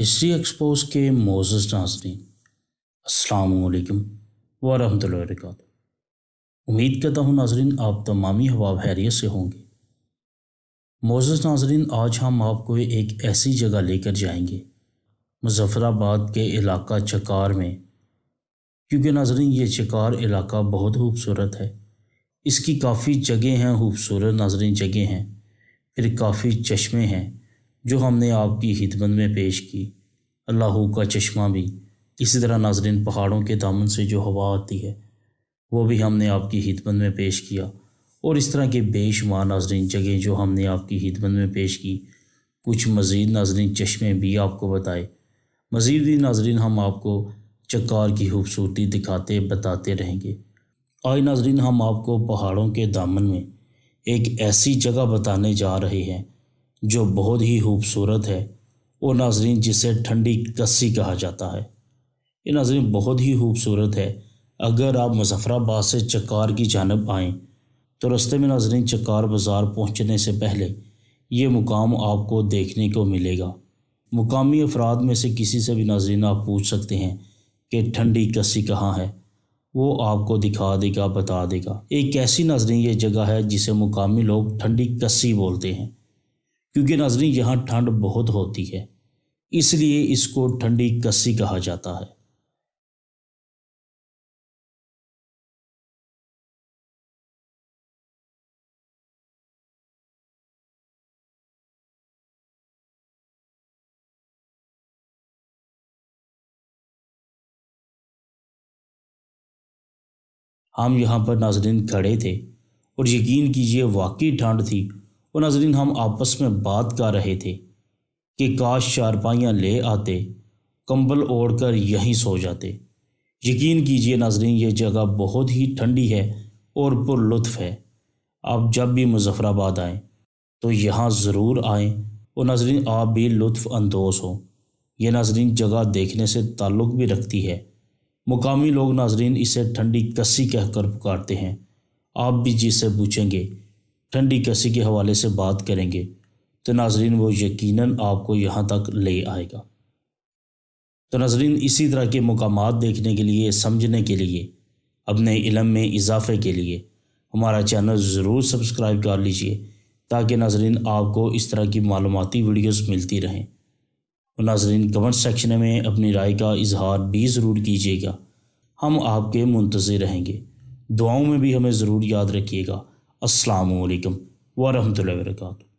History expose کے معزز ناظرین، السلام علیکم ورحمۃ اللہ وبرکاتہ۔ امید کرتا ہوں ناظرین آپ تمامی احباب خیریت سے ہوں گے۔ معزز ناظرین، آج ہم آپ کو ایک ایسی جگہ لے کر جائیں گے مظفر آباد کے علاقہ چکار میں، کیونکہ ناظرین یہ چکار علاقہ بہت خوبصورت ہے۔ اس کی کافی جگہیں ہیں، خوبصورت ناظرین جگہیں ہیں، پھر کافی چشمے ہیں جو ہم نے آپ کی خدمت میں پیش کی۔ اللہ کا چشمہ بھی، اسی طرح ناظرین پہاڑوں کے دامن سے جو ہوا آتی ہے وہ بھی ہم نے آپ کی خدمت میں پیش کیا، اور اس طرح کے بے شمار ناظرین جگہیں جو ہم نے آپ کی خدمت میں پیش کی۔ کچھ مزید ناظرین چشمے بھی آپ کو بتائے، مزید بھی ناظرین ہم آپ کو چکار کی خوبصورتی دکھاتے بتاتے رہیں گے۔ آج ناظرین ہم آپ کو پہاڑوں کے دامن میں ایک ایسی جگہ بتانے جا رہے ہیں جو بہت ہی خوبصورت ہے، اور ناظرین جسے ٹھنڈی کسی کہا جاتا ہے۔ یہ ناظرین بہت ہی خوبصورت ہے۔ اگر آپ مظفر آباد سے چکار کی جانب آئیں تو رستے میں ناظرین چکار بازار پہنچنے سے پہلے یہ مقام آپ کو دیکھنے کو ملے گا۔ مقامی افراد میں سے کسی سے بھی ناظرین آپ پوچھ سکتے ہیں کہ ٹھنڈی کسی کہاں ہے، وہ آپ کو دکھا دے گا، بتا دے گا۔ ایک ایسی ناظرین یہ جگہ ہے جسے مقامی لوگ ٹھنڈی کسی بولتے ہیں، کیونکہ ناظرین یہاں ٹھنڈ بہت ہوتی ہے، اس لیے اس کو ٹھنڈی کسی کہا جاتا ہے۔ ہم یہاں پر ناظرین کھڑے تھے اور یقین کیجئے واقعی ٹھنڈ تھی، اور ناظرین ہم آپس میں بات کر رہے تھے کہ کاش چارپائیاں لے آتے، کمبل اوڑھ کر یہیں سو جاتے۔ یقین کیجئے ناظرین یہ جگہ بہت ہی ٹھنڈی ہے اور پر لطف ہے۔ آپ جب بھی مظفر آباد آئیں تو یہاں ضرور آئیں، اور ناظرین آپ بھی لطف اندوز ہوں۔ یہ ناظرین جگہ دیکھنے سے تعلق بھی رکھتی ہے۔ مقامی لوگ ناظرین اسے ٹھنڈی کسی کہہ کر پکارتے ہیں۔ آپ بھی جس سے پوچھیں گے، ٹھنڈی کسی کے حوالے سے بات کریں گے تو ناظرین وہ یقیناً آپ کو یہاں تک لے آئے گا۔ تو ناظرین اسی طرح کے مقامات دیکھنے کے لیے، سمجھنے کے لیے، اپنے علم میں اضافے کے لیے ہمارا چینل ضرور سبسکرائب کر لیجئے، تاکہ ناظرین آپ کو اس طرح کی معلوماتی ویڈیوز ملتی رہیں۔ اور ناظرین کمنٹ سیکشن میں اپنی رائے کا اظہار بھی ضرور کیجیے گا، ہم آپ کے منتظر رہیں گے۔ دعاؤں میں بھی ہمیں ضرور یاد رکھیے گا۔ السلام علیکم ورحمۃ اللہ وبرکاتہ۔